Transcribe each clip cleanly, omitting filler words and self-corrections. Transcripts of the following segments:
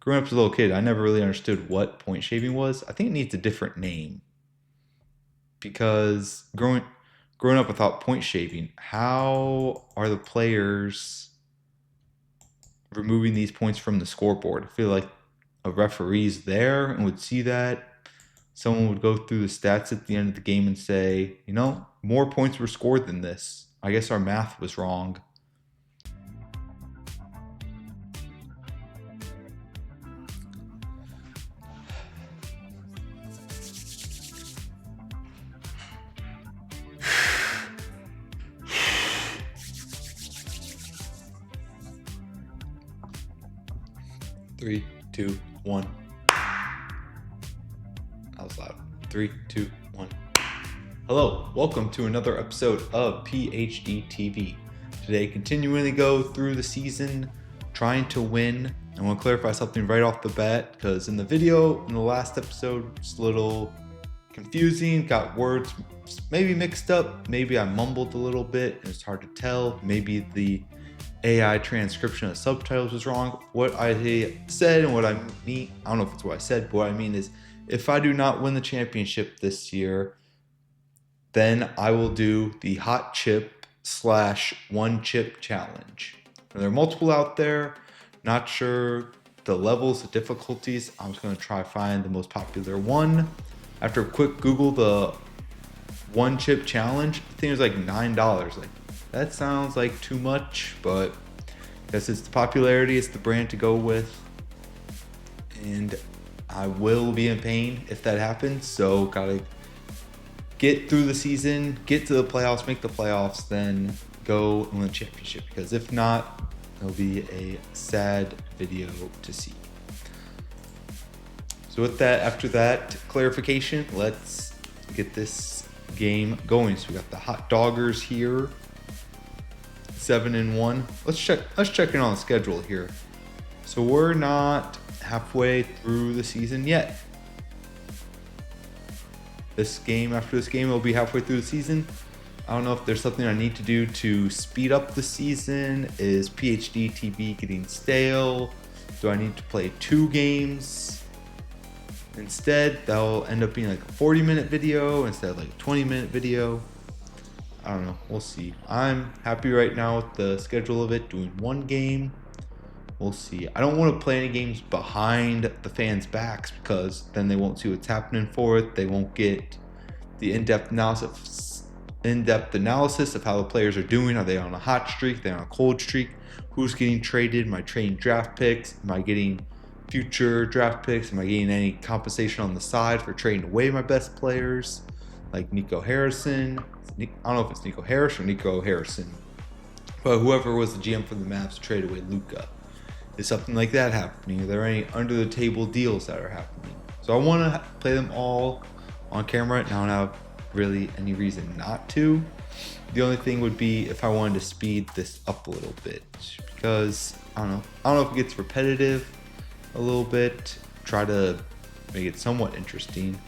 growing up as a little kid, I never really understood what point shaving was. I think it needs a different name because growing up, I thought point shaving. How are the players removing these points from the scoreboard? I feel like a referee's there and would see that. Someone would go through the stats at the end of the game and say, more points were scored than this. I guess our math was wrong. Three, two, one. That was loud. 3, 2, 1. Hello, welcome to another episode of PHDTV. Today, continuing to go through the season, trying to win. I want to clarify something right off the bat because in the video, in the last episode, it's a little confusing, got words maybe mixed up, maybe I mumbled a little bit, and it's hard to tell. Maybe the AI transcription of subtitles was wrong. What I said and what I mean, I don't know if it's what I said, but what I mean is if I do not win the championship this year, then I will do the hot chip / one chip challenge. And there are multiple out there. Not sure the levels, the difficulties. I'm just going to try find the most popular one. After a quick Google, the one chip challenge, I think it was like $9. Like, that sounds like too much, but I guess it's the popularity, it's the brand to go with. And I will be in pain if that happens. So gotta get through the season, get to the playoffs, make the playoffs, then go and win the championship. Because if not, it'll be a sad video to see. So with that, after that clarification, let's get this game going. So we got the Hot Doggers here, 7-1. Let's check in on the schedule here. So we're not halfway through the season yet. After this game, it'll be halfway through the season. I don't know if there's something I need to do to speed up the season. Is PHDTV getting stale? Do I need to play 2 games instead? That'll end up being like a 40-minute video instead of like a 20-minute video. I don't know. We'll see. I'm happy right now with the schedule of it, doing 1 game. We'll see. I don't want to play any games behind the fans' backs because then they won't see what's happening for it. They won't get the in-depth analysis of how the players are doing. Are they on a hot streak? Are they on a cold streak? Who's getting traded? Am I trading draft picks? Am I getting future draft picks? Am I getting any compensation on the side for trading away my best players? Like Nico Harrison. I don't know if it's Nico Harris or Nico Harrison. But whoever was the GM for the Mavs to trade away Luka. Is something like that happening? Are there any under-the-table deals that are happening? So I want to play them all on camera, and I don't have really any reason not to. The only thing would be if I wanted to speed this up a little bit, because I don't know if it gets repetitive a little bit. Try to make it somewhat interesting.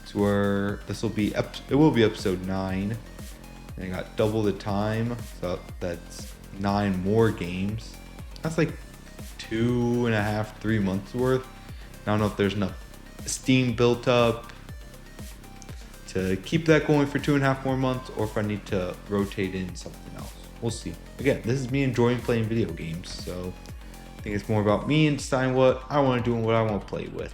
So where it will be episode 9, and I got double the time, so that's 9 more games. That's like 2.5, 3 months worth. I don't know if there's enough steam built up to keep that going for 2.5 more months, or if I need to rotate in something else. We'll see. Again, this is me enjoying playing video games, so I think it's more about me and deciding what I want to do and what I want to play with.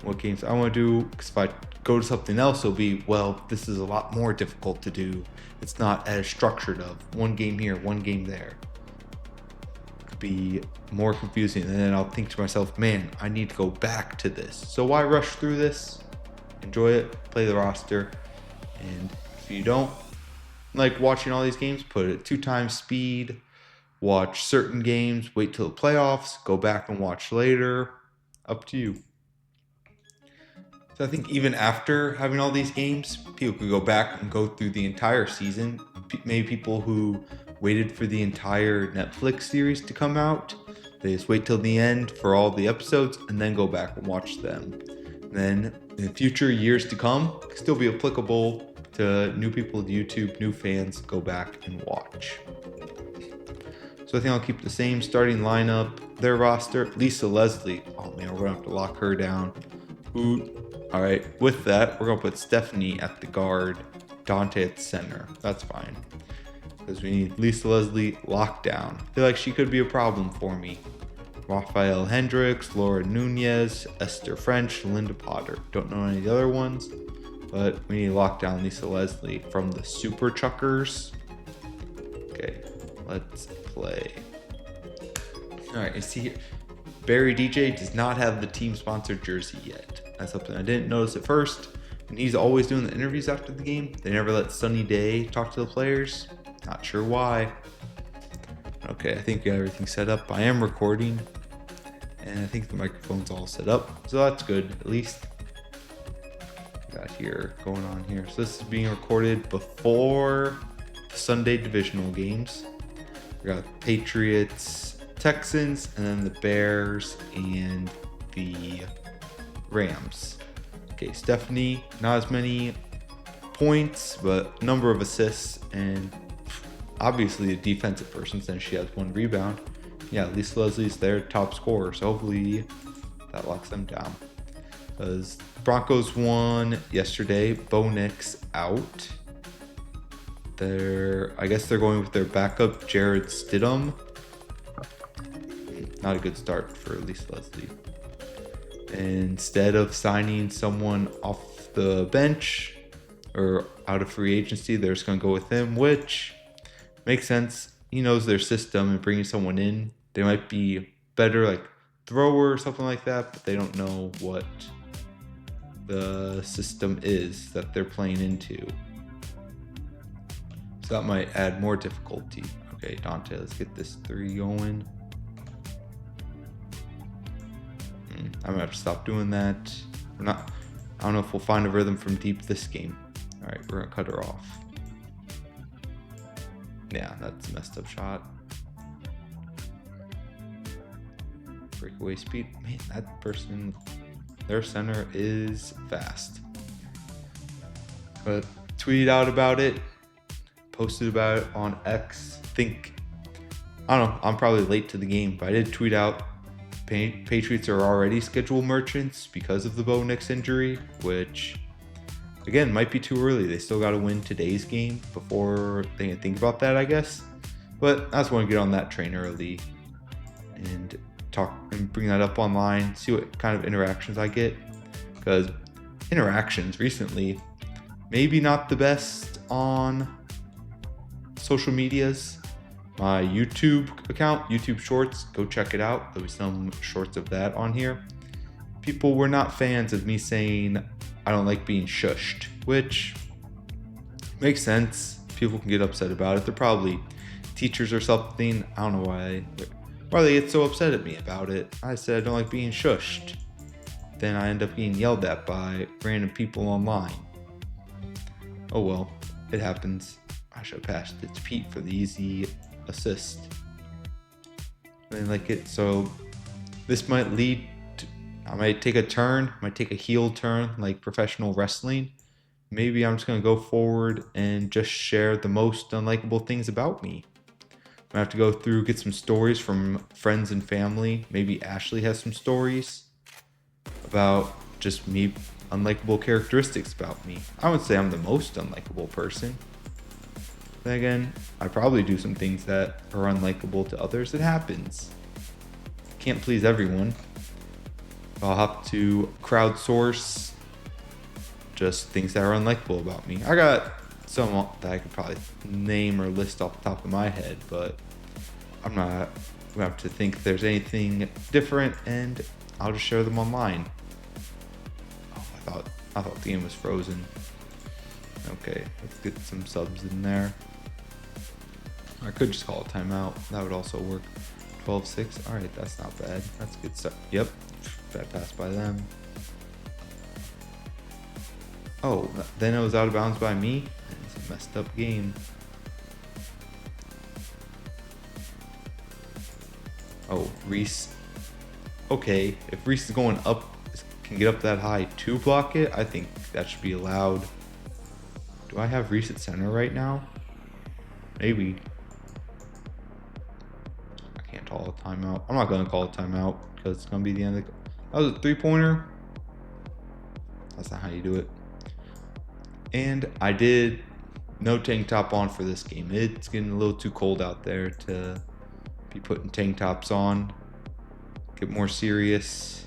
What games I want to do, because if I go to something else, it'll be, well, this is a lot more difficult to do. It's not as structured of 1 game here, 1 game there. Be more confusing, and then I'll think to myself, man, I need to go back to this. So why rush through this? Enjoy it, play the roster, and if you don't like watching all these games, put it at 2 times speed, watch certain games, wait till the playoffs, go back and watch later, up to you. So I think even after having all these games, people could go back and go through the entire season. Maybe people who waited for the entire Netflix series to come out, they just wait till the end for all the episodes and then go back and watch them. And then in future years to come, it can still be applicable to new people to YouTube, new fans, go back and watch. So I think I'll keep the same starting lineup. Their roster, Lisa Leslie. Oh man, we're gonna have to lock her down. Ooh. All right, with that, we're gonna put Stephanie at the guard, Dante at the center. That's fine, because we need Lisa Leslie locked down. I feel like she could be a problem for me. Rafael Hendricks, Laura Nunez, Esther French, Linda Potter. Don't know any of the other ones, but we need to lock down Lisa Leslie from the Super Chuckers. Okay, let's play. All right, you see here, Barry DJ does not have the team sponsored jersey yet. That's something I didn't notice at first. And he's always doing the interviews after the game. They never let Sunny Day talk to the players. Not sure why. Okay, I think we got everything set up. I am recording, and I think the microphone's all set up, so that's good. At least got here going on here. So this is being recorded before the Sunday divisional games. We got Patriots, Texans, and then the Bears and the Rams. Okay, Stephanie, not as many points, but number of assists, and obviously a defensive person since she has 1 rebound. Yeah, Lisa Leslie's their top scorer, so hopefully that locks them down. Because Broncos won yesterday. Bo Nix out. I guess they're going with their backup, Jared Stidham. Not a good start for Lisa Leslie. Instead of signing someone off the bench or out of free agency, they're just going to go with him, which makes sense. He knows their system, and bringing someone in, they might be better, like thrower or something like that, but they don't know what the system is that they're playing into. So that might add more difficulty. Okay, Dante, let's get this 3 going. I'm gonna have to stop doing that. I don't know if we'll find a rhythm from deep this game. All right, we're gonna cut her off. Yeah, that's a messed up shot. Breakaway speed. Man, that person, their center is fast. But tweeted out about it, posted about it on X. I don't know, I'm probably late to the game, but I did tweet out Patriots are already scheduled merchants because of the Bo Nix injury, which again might be too early. They still got to win today's game before they can think about that, I guess. But I just want to get on that train early and talk and bring that up online, see what kind of interactions I get, because interactions recently maybe not the best on social medias. My YouTube account, YouTube Shorts, go check it out. There'll be some shorts of that on here. People were not fans of me saying I don't like being shushed, which makes sense. People can get upset about it. They're probably teachers or something. I don't know why they get so upset at me about it. I said I don't like being shushed. Then I end up getting yelled at by random people online. Oh well, it happens. I should have passed it to Pete for the easy assist. I didn't like it, so this might lead to, I might take a turn, might take a heel turn like professional wrestling. Maybe I'm just gonna go forward and just share the most unlikable things about me. I'm gonna have to go through, get some stories from friends and family. Maybe Ashley has some stories about just me, unlikable characteristics about me. I would say I'm the most unlikable person. Then again, I probably do some things that are unlikable to others. It happens. Can't please everyone. I'll have to crowdsource just things that are unlikable about me. I got some that I could probably name or list off the top of my head, but I'm not gonna have to think if there's anything different, and I'll just share them online. Oh, I thought the game was frozen. Okay, let's get some subs in there. I could just call a timeout. That would also work. 12-6. All right, that's not bad. That's good stuff. Yep, bad pass by them. Oh, then it was out of bounds by me. It's a messed up game. Oh, Reese. Okay, if Reese is going up, can get up that high to block it, I think that should be allowed. Do I have Reese at center right now? Maybe. timeout. I'm not gonna call a timeout because it's gonna be the end of the. That was a 3-pointer. That's not how you do it. And I did no tank top on for this game. It's getting a little too cold out there to be putting tank tops on. Get more serious.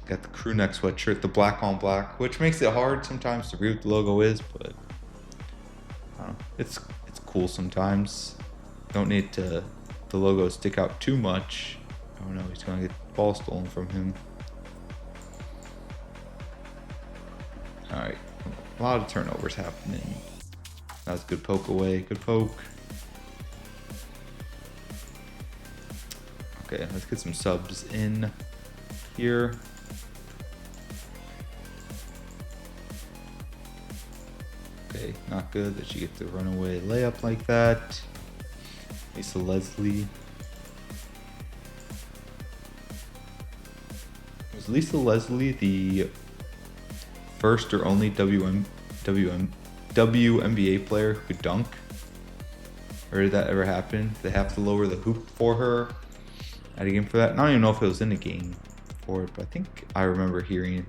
Got the crew neck sweatshirt, the black on black, which makes it hard sometimes to read what the logo is, but I don't know, it's cool sometimes. Don't need to the logo stick out too much. Oh no, he's gonna get the ball stolen from him. All right, a lot of turnovers happening. That was a good poke away, good poke. Okay, let's get some subs in here. Okay, not good that she gets the runaway layup like that. Lisa Leslie. Was Lisa Leslie the first or only WNBA player who could dunk? Or did that ever happen? Did they have to lower the hoop for her at a game for that? I don't even know if it was in a game for it, but I think I remember hearing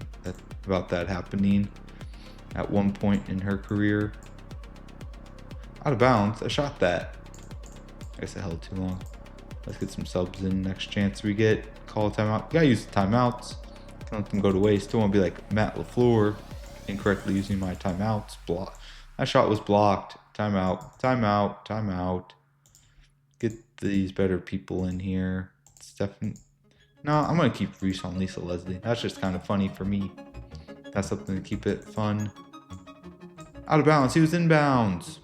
about that happening at one point in her career. Out of bounds. I shot that. I guess I held too long. Let's get some subs in next chance we get. Call a timeout. You gotta use the timeouts. Can't let them go to waste. Don't want to be like Matt LaFleur, incorrectly using my timeouts. That shot was blocked. Timeout. Timeout. Timeout. Get these better people in here. It's definitely. No, I'm gonna keep Reese on Lisa Leslie. That's just kind of funny for me. That's something to keep it fun. Out of bounds. He was in bounds.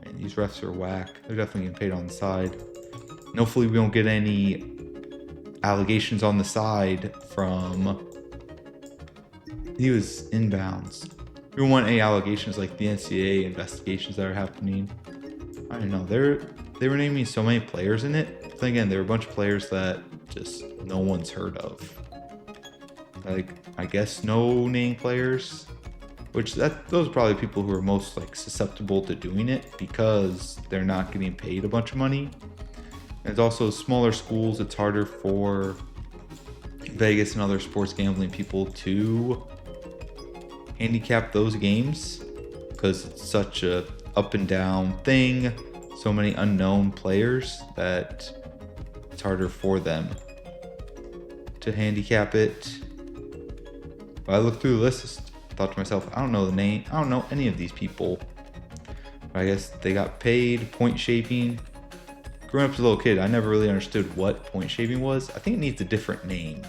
Man, these refs are whack. They're definitely getting paid on the side. And hopefully we don't get any allegations on the side from. He was in bounds. We don't want any allegations like the NCAA investigations that are happening. I don't know. They were naming so many players in it. But then again, there were a bunch of players that just no one's heard of. Like, I guess no name players, which those are probably people who are most like susceptible to doing it because they're not getting paid a bunch of money. And it's also smaller schools. It's harder for Vegas and other sports gambling people to handicap those games because it's such a up and down thing. So many unknown players that it's harder for them to handicap it. But I looked through the list, thought to myself, I don't know the name. I don't know any of these people. But I guess they got paid. Point shaping. Growing up as a little kid, I never really understood what point shaping was. I think it needs a different name.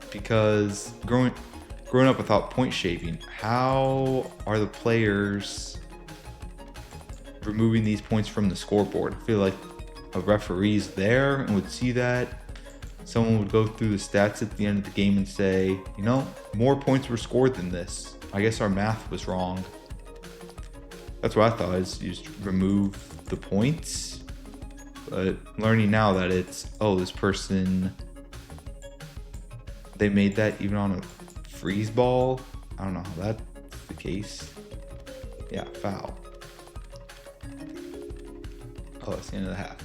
Because growing up, I thought point shaping. How are the players removing these points from the scoreboard? I feel like a referee's there and would see that. Someone would go through the stats at the end of the game and say, you know, more points were scored than this. I guess our math was wrong. That's what I thought, is you just remove the points. But learning now that it's, oh, this person, they made that even on a freeze ball. I don't know how that's the case. Yeah, foul. Oh, it's the end of the half.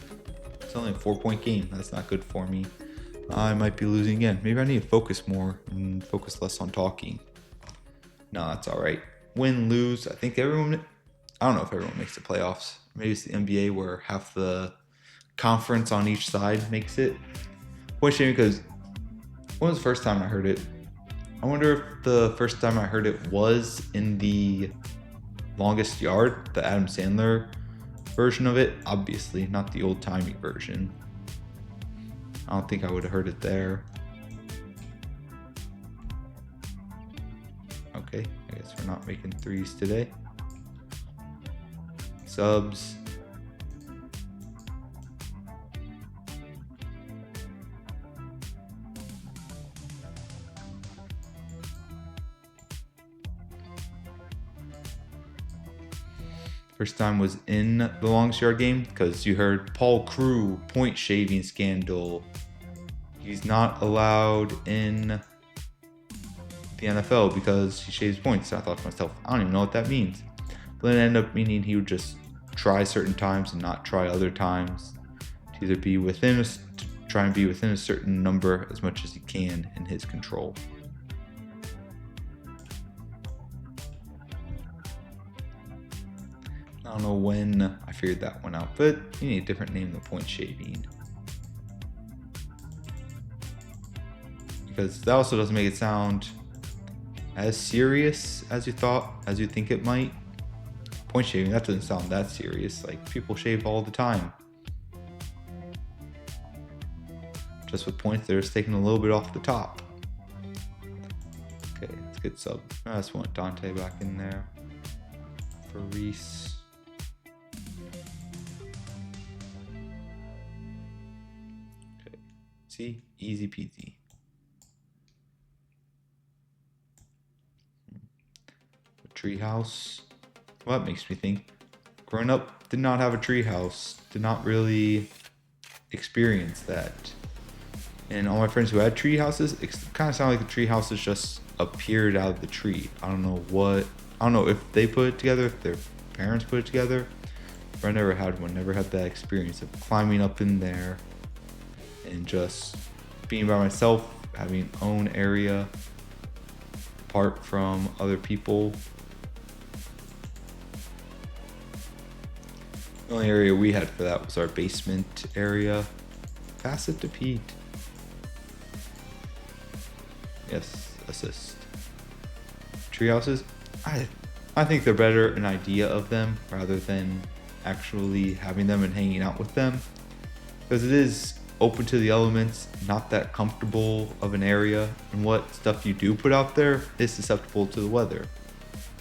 It's only a 4-point game. That's not good for me. I might be losing again. Maybe I need to focus more and focus less on talking. No, that's all right. Win, lose. I think everyone, I don't know if everyone makes the playoffs. Maybe it's the NBA where half the conference on each side makes it. Point shame, because when was the first time I heard it? I wonder if the first time I heard it was in the Longest Yard, the Adam Sandler version of it. Obviously, not the old-timey version. I don't think I would have heard it there. Okay, I guess we're not making threes today. Subs. First time was in the Longest Yard game because you heard Paul Crew, point shaving scandal. He's not allowed in the NFL because he shaves points. So I thought to myself, I don't even know what that means. But then it ended up meaning he would just try certain times and not try other times. To either be within to try and be within a certain number as much as he can in his control. I don't know when I figured that one out, but you need a different name than point shaving. Because that also doesn't make it sound as serious as you think it might. Point shaving, that doesn't sound that serious. Like, people shave all the time. Just with points, they're just taking a little bit off the top. Okay, let's get sub. I just want Dante back in there for Reese. Okay, see, easy peasy. Treehouse. Well, that makes me think. Growing up, did not have a treehouse. Did not really experience that. And all my friends who had tree houses, it kind of sounded like the tree houses just appeared out of the tree. I don't know if they put it together, if their parents put it together. But I never had one, never had that experience of climbing up in there and just being by myself, having own area apart from other people. The only area we had for that was our basement area. Pass it to Pete. Yes, assist. Treehouses, I think they're better an idea of them rather than actually having them and hanging out with them, because it is open to the elements, not that comfortable of an area, and what stuff you do put out there is susceptible to the weather.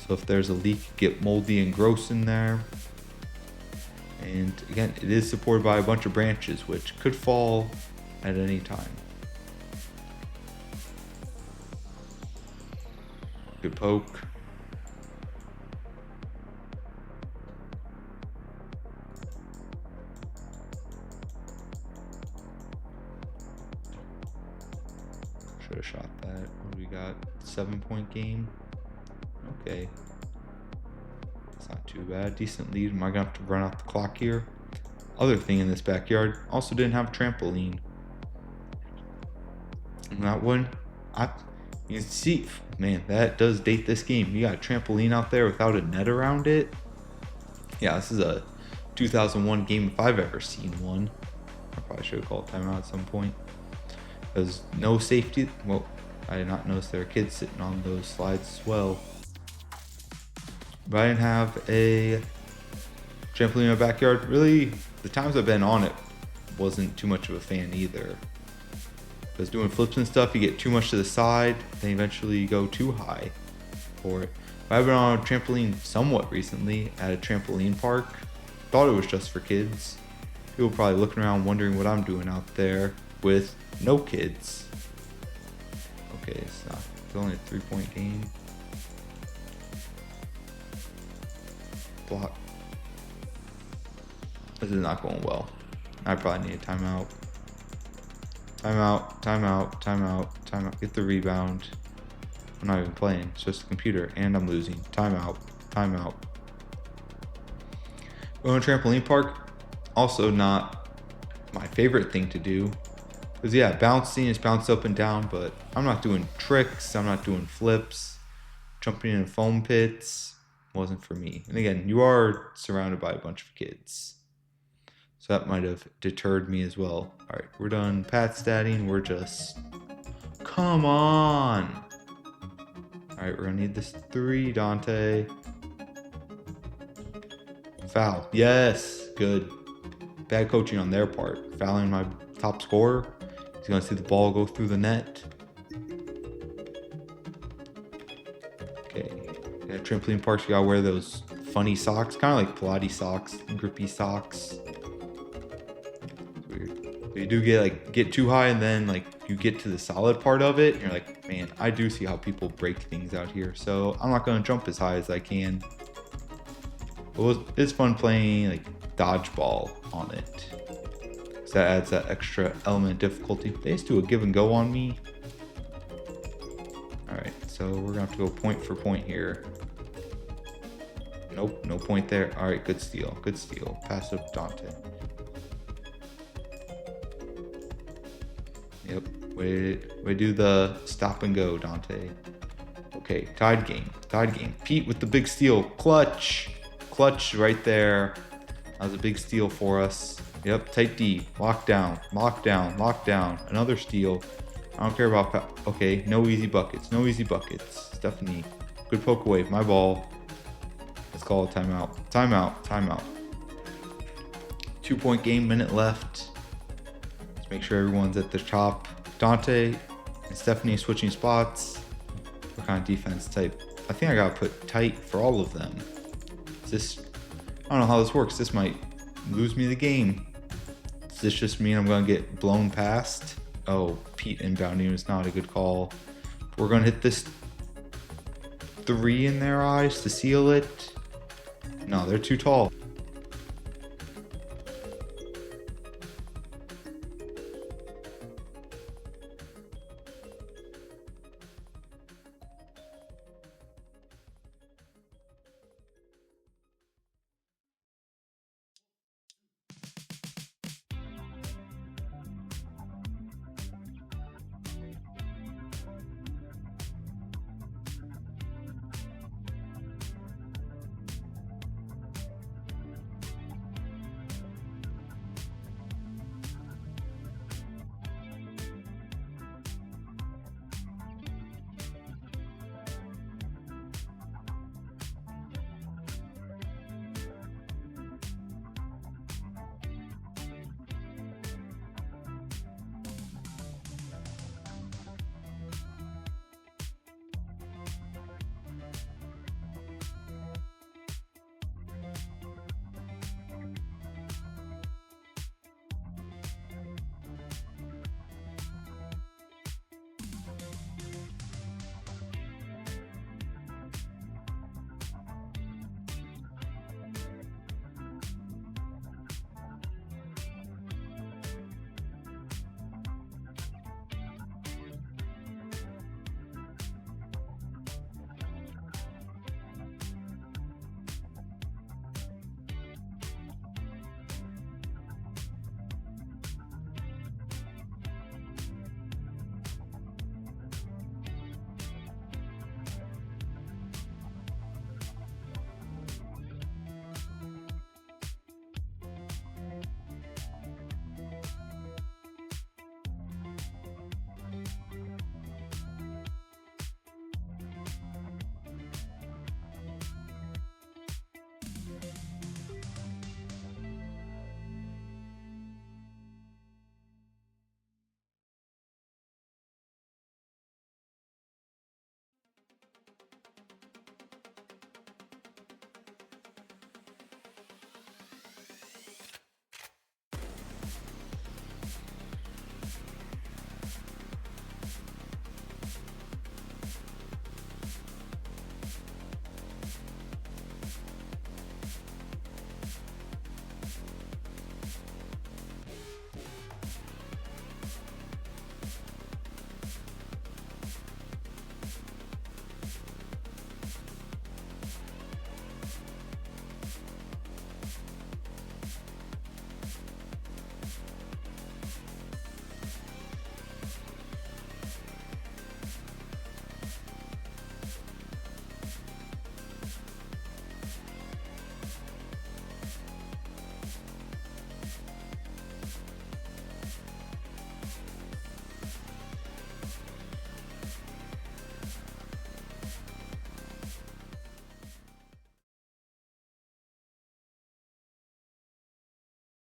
So if there's a leak, get moldy and gross in there. And again, it is supported by a bunch of branches which could fall at any time. Good poke. Should have shot that. What do we got? 7-point game. Okay. It's not too bad. Decent lead. Am I gonna have to run out the clock here? Other thing in this backyard, also didn't have a trampoline. And that one, you can see, man, that does date this game. You got a trampoline out there without a net around it. Yeah, this is a 2001 game if I've ever seen one. I probably should have called timeout at some point. There's no safety. Well, I did not notice there were kids sitting on those slides as well. But I didn't have a trampoline in my backyard. Really, the times I've been on it, wasn't too much of a fan either. Because doing flips and stuff, you get too much to the side, then eventually you go too high for it. But I've been on a trampoline somewhat recently at a trampoline park. Thought it was just for kids. People probably looking around wondering what I'm doing out there with no kids. Okay, it's only a 3-point game. Block. This is not going well. I probably need a timeout. Timeout. Get the rebound. I'm not even playing. It's just a computer, and I'm losing. Timeout. Going to trampoline park, also not my favorite thing to do. Because yeah, bouncing is bounce up and down, but I'm not doing tricks. I'm not doing flips. Jumping in foam pits wasn't for me. And again, you are surrounded by a bunch of kids. So that might have deterred me as well. All right, we're done pat statting. We're just, come on. All right, we're gonna need this 3, Dante. Foul, yes, good. Bad coaching on their part. Fouling my top scorer. He's gonna see the ball go through the net. Okay, yeah, trampoline parks, you gotta wear those funny socks, kind of like Pilates socks, grippy socks. You do get too high, and then you get to the solid part of it and you're like, man, I do see how people break things out here, so I'm not going to jump as high as I can. It's fun playing dodgeball on it, so that adds that extra element of difficulty. They just do a give and go on me. All right, so we're gonna have to go point for point here. Nope, no point there. All right, good steal. Good steal. Pass up Dante. Yep. We do the stop and go, Dante. Okay, tied game. Tied game. Pete with the big steal. Clutch. Clutch right there. That was a big steal for us. Yep, tight D. Lock down. Lock down. Lock down. Another steal. I don't care about... Okay, no easy buckets. No easy buckets. Stephanie. Good poke away. My ball. Let's call a timeout. Timeout. Timeout. 2-point game. Minute left. Let's make sure everyone's at the top. Dante and Stephanie switching spots. What kind of defense type? I think I gotta put tight for all of them. Is this... I don't know how this works. This might lose me the game. Does this just mean I'm gonna get blown past? Oh, Pete inbounding is not a good call. We're gonna hit this 3 in their eyes to seal it. No, they're too tall.